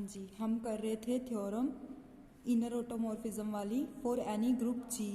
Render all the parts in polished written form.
जी, हम कर रहे थे थ्योरम इनर ऑटोमॉर्फिज्म वाली for any group G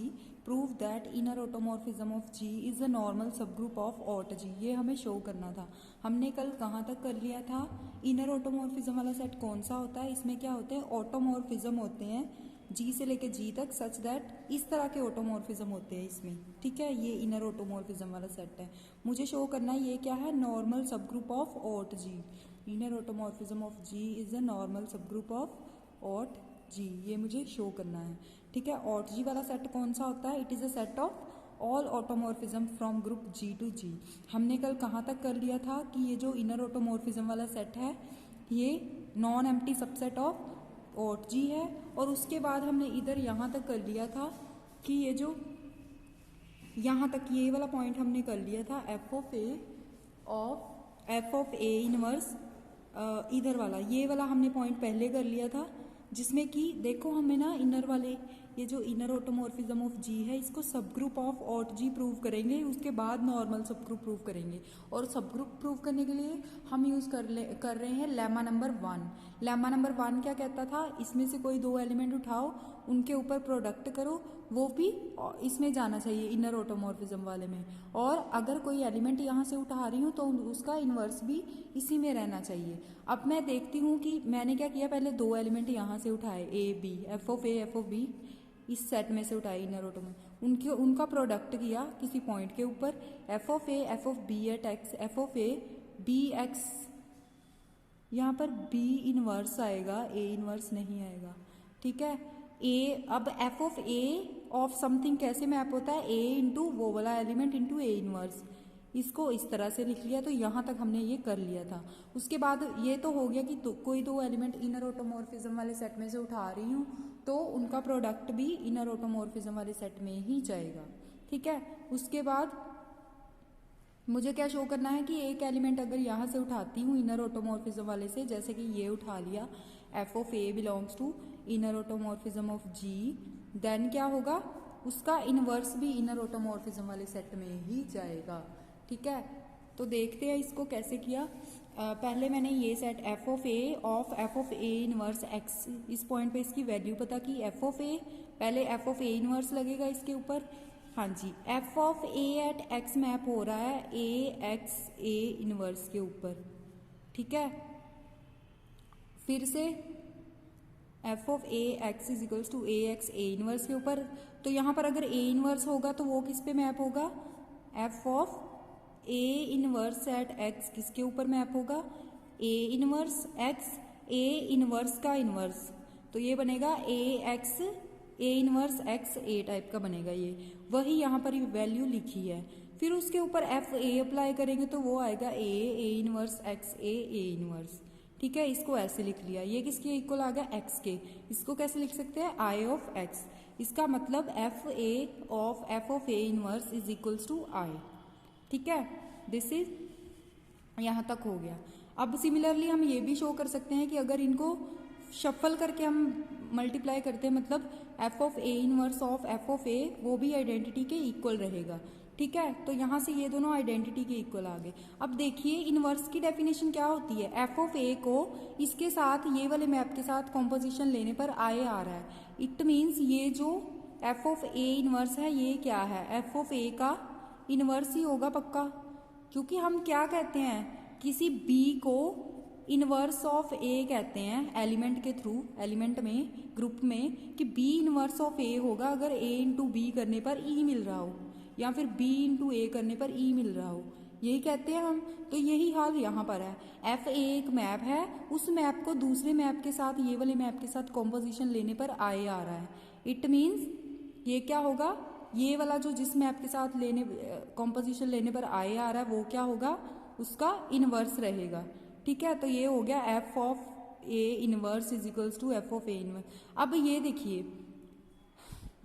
prove that inner automorphism of G is a normal subgroup of ought G. ये हमें शो करना था। हमने कल कहाँ तक कर लिया था? इनर ऑटोमॉर्फिज्म वाला सेट कौन सा होता है? इसमें क्या होते हैं? ऑटोमॉर्फिज्म होते हैं जी से लेके जी तक, सच दैट इस तरह के ऑटोमॉर्फिज्म होते हैं इसमें। ठीक है, ये इनर ऑटोमॉर्फिज्म वाला सेट है। मुझे शो करना है ये क्या है? Normal subgroup of ought G. Inner automorphism of G is a normal subgroup of ought G, ये मुझे शो करना है। ठीक है, ऑट जी वाला सेट कौन सा होता है? It is a set of all automorphism from group G to G. हमने कल कहाँ तक कर लिया था कि ये जो इनर ऑटोमॉर्फिज्म वाला सेट है ये non empty subset of ought G है। और उसके बाद हमने इधर यहाँ तक कर लिया था कि ये जो यहाँ तक ये वाला पॉइंट हमने कर लिया था एफ ऑफ ए इनवर्स, इधर वाला ये वाला हमने पॉइंट पहले कर लिया था, जिसमें कि देखो हमें ना इनर वाले ये जो इनर ऑटोमॉर्फिज्म ऑफ जी है इसको subgroup of ought G prove करेंगे, उसके बाद नॉर्मल सब ग्रुप प्रूव करेंगे। और सब ग्रुप प्रूव करने के लिए हम यूज़ कर रहे हैं लेमा नंबर 1। लेमा नंबर 1 क्या कहता था? इसमें से कोई दो एलिमेंट उठाओ, उनके ऊपर प्रोडक्ट करो, वो भी इसमें जाना चाहिए इनर ऑटोमॉर्फिज्म वाले में। और अगर कोई एलिमेंट यहाँ से उठा रही हूँ तो उसका इन्वर्स भी इसी में रहना चाहिए। अब मैं देखती हूँ कि मैंने क्या किया, पहले दो एलिमेंट यहाँ से उठाए A B, F of A F of B, इस सेट में से उठाए इनर ऑटोमॉर्फिज्म, उनका प्रोडक्ट किया किसी पॉइंट के ऊपर, F of A F of B at X, F of A B X, यहाँ पर बी इनवर्स आएगा, ए इनवर्स नहीं आएगा। ठीक है, ए अब F of A of something कैसे मैप होता है? ए इंटू वो वाला एलिमेंट इंटू ए इनवर्स, इसको इस तरह से लिख लिया। तो यहाँ तक हमने ये कर लिया था। उसके बाद ये तो हो गया कि कोई दो एलिमेंट इनर ऑटोमॉर्फिज्म वाले सेट में से उठा रही हूँ तो उनका प्रोडक्ट भी इनर ऑटोमॉर्फिज्म वाले सेट में ही जाएगा। ठीक है, उसके बाद मुझे क्या शो करना है कि एक एलिमेंट अगर यहाँ से उठाती हूँ इनर ऑटोमॉर्फिज्म वाले से, जैसे कि ये उठा लिया, F of A belongs to inner automorphism of G, then क्या होगा? उसका इनवर्स भी इनर ऑटोमॉर्फिज्म वाले सेट में ही जाएगा। ठीक है, तो देखते हैं इसको कैसे किया। पहले मैंने ये set F of A inverse x, इस पॉइंट पे इसकी वैल्यू पता की, एफ ऑफ ए, पहले एफ ऑफ ए इनवर्स लगेगा इसके ऊपर। हाँ जी, f of a at x map हो रहा है ए एक्स ए इनवर्स के ऊपर। ठीक है, फिर से F of A X is equals to A x A inverse के ऊपर। तो यहाँ पर अगर ए इनवर्स होगा तो वो किस पे मैप होगा? F of A inverse at x किसके ऊपर मैप होगा? A inverse x, A inverse का इनवर्स, तो ये बनेगा a x A inverse x a type का बनेगा। ये वही यहाँ पर वैल्यू लिखी है। फिर उसके ऊपर एफ ए अप्लाई करेंगे तो वो आएगा ए इनवर्स एक्स ए इनवर्स। ठीक है, इसको ऐसे लिख लिया। ये किसके इक्वल आ गया? एक्स के। इसको कैसे लिख सकते हैं? I of x. इसका मतलब f of A inverse is equals to I. ठीक है, दिस इज यहाँ तक हो गया। अब सिमिलरली हम ये भी शो कर सकते हैं कि अगर इनको शफल करके हम मल्टीप्लाई करते हैं, मतलब f of A inverse of f of a, वो भी आइडेंटिटी के इक्वल रहेगा। ठीक है, तो यहाँ से ये दोनों आइडेंटिटी के इक्वल आ गए। अब देखिए इनवर्स की डेफिनेशन क्या होती है? एफ ऑफ ए को इसके साथ ये वाले मैप के साथ कॉम्पोजिशन लेने पर आई आ रहा है। इट मीन्स ये जो एफ ऑफ ए इनवर्स है ये क्या है? एफ ऑफ ए का इनवर्स ही होगा पक्का, क्योंकि हम क्या कहते हैं, किसी बी को इनवर्स ऑफ ए कहते हैं एलिमेंट के थ्रू, एलिमेंट में, ग्रुप में, कि बी इनवर्स ऑफ ए होगा अगर ए इंटू बी करने पर ई मिल रहा हो, या फिर बी इंटू ए करने पर ई मिल रहा हो, यही कहते हैं हम। तो यही हाल यहाँ पर है। एफ ए एक मैप है, उस मैप को दूसरे मैप के साथ, ये वाले मैप के साथ कॉम्पोजिशन लेने पर आई आ रहा है। इट मीन्स ये क्या होगा? ये वाला जो जिस मैप के साथ लेने कॉम्पोजिशन लेने पर आई आ रहा है वो क्या होगा? उसका इनवर्स रहेगा। ठीक है, तो ये हो गया F of A inverse is equals to F of A inverse. अब ये देखिए,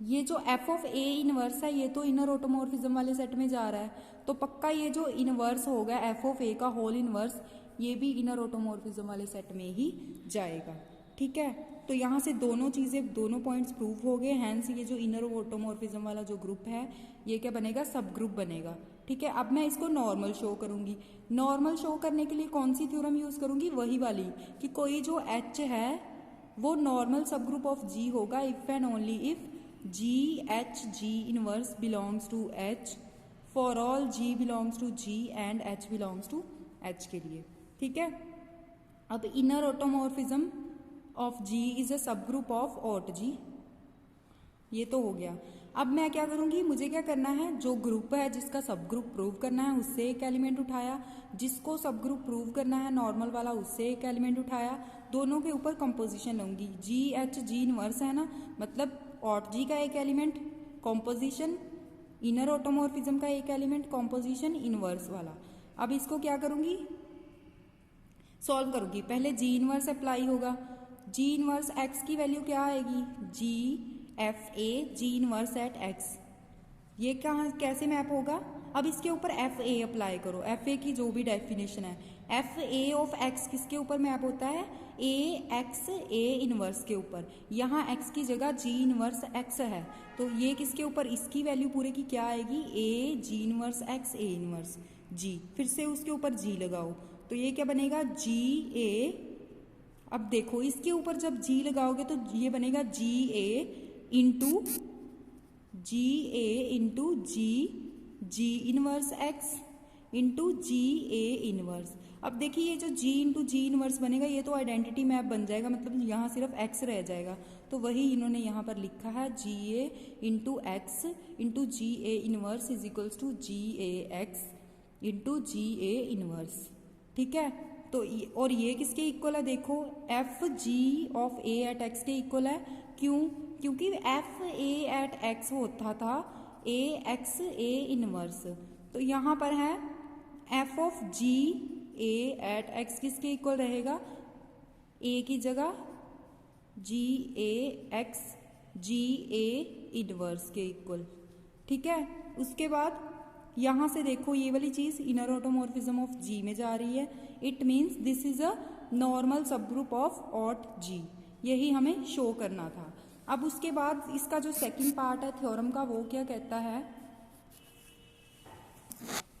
ये जो एफ ऑफ ए इनवर्स है ये तो इनर ऑटोमॉर्फिज्म वाले सेट में जा रहा है, तो पक्का ये जो इनवर्स होगा एफ ऑफ ए का होल इनवर्स, ये भी इनर ऑटोमॉर्फिज्म वाले सेट में ही जाएगा। ठीक है, तो यहाँ से दोनों चीज़ें, दोनों पॉइंट्स प्रूव हो गए। हैंस ये जो इनर ऑटोमॉर्फिज्म वाला जो ग्रुप है ये क्या बनेगा? सब ग्रुप बनेगा। ठीक है। अब मैं इसको नॉर्मल शो करूंगी। नॉर्मल शो करने के लिए कौन सी थ्योरम यूज करूंगी? वही वाली कि कोई जो H है वो normal subgroup of G होगा if and only if G inverse belongs to H for all G belongs to G and H belongs to H के लिए। ठीक है। अब inner automorphism of G is a subgroup of ought G, ये तो हो गया। अब मैं क्या करूंगी, मुझे क्या करना है, जो ग्रुप है जिसका सब ग्रुप प्रूव करना है उससे एक एलिमेंट उठाया, जिसको सब ग्रुप प्रूव करना है नॉर्मल वाला उससे एक एलिमेंट उठाया, दोनों के ऊपर कंपोजिशन लूंगी। G इनवर्स है ना, मतलब ऑट G का एक एलिमेंट कॉम्पोजिशन, इनर ऑटोमॉर्फिज्म का एक एलिमेंट कॉम्पोजिशन इनवर्स वाला। अब इसको क्या करूंगी, सॉल्व करूंगी। पहले G इनवर्स अप्लाई होगा। G इनवर्स X की वैल्यू क्या आएगी, GFA G inverse at X। ये कहाँ कैसे मैप होगा, अब इसके ऊपर FA अप्लाई करो। FA की जो भी डेफिनेशन है, FA ऑफ X किसके ऊपर मैप होता है, AX A इनवर्स के ऊपर। यहाँ X की जगह G इनवर्स X है, तो ये किसके ऊपर, इसकी वैल्यू पूरे की क्या आएगी, A G inverse X A inverse G, फिर से उसके ऊपर G लगाओ तो ये क्या बनेगा, GA। अब देखो इसके ऊपर जब G लगाओगे तो ये बनेगा GA into G inverse X into GA inverse. अब देखिए ये जो G इंटू G इनवर्स बनेगा ये तो आइडेंटिटी मैप बन जाएगा, मतलब यहाँ सिर्फ X रह जाएगा, तो वही इन्होंने यहाँ पर लिखा है GA into X into GA inverse is equals to GAX into GA inverse. ठीक है, तो और ये किसके इक्वल है, देखो FG of A at X के इक्वल है। क्यों, क्योंकि FA एट X होता था AX A इनवर्स, तो यहाँ पर है F of G A at X किसके इक्वल रहेगा, A की जगह GAX GA इनवर्स के इक्वल। ठीक है, उसके बाद यहाँ से देखो ये वाली चीज इनर ऑटोमॉर्फिज्म ऑफ G में जा रही है, it means this is a normal subgroup of ought G, यही हमें शो करना था। अब उसके बाद इसका जो सेकंड पार्ट है थ्योरम का वो क्या कहता है,